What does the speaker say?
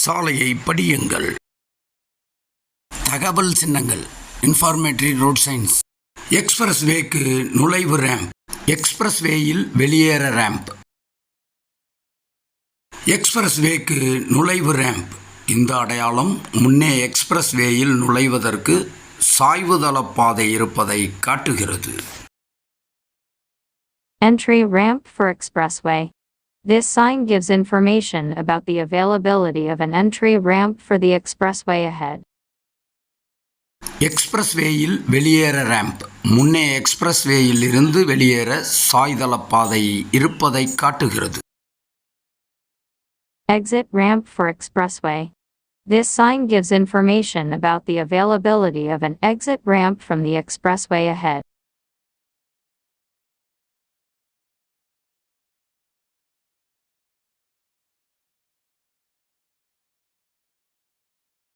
சாலையை படியுங்கள். தகவல் சின்னங்கள். இன்ஃபார்மேட்டரி ரோட் சைன்ஸ். எக்ஸ்பிரஸ் வேக்கு நுழைவு ரேம்ப். எக்ஸ்பிரஸ் வேயில் வெளியேற ரேம்ப். எக்ஸ்பிரஸ் வேக்கு நுழைவு ரேம்ப். இந்த அடையாளம் முன்னே எக்ஸ்பிரஸ் வேயில் நுழைவதற்கு சாய்வுதள பாதை இருப்பதை காட்டுகிறது. Entry ramp for expressway. This sign gives information about the availability of an entry ramp for the expressway ahead. எக்ஸ்பிரஸ் வேயில் வெளியேற ரேம்ப். முன்னே எக்ஸ்பிரஸ் வேயில் இருந்து வெளியேற சாய்தள பாதை இருப்பதை காட்டுகிறது. Exit ramp for expressway. This sign gives information about the availability of an exit ramp from the expressway ahead.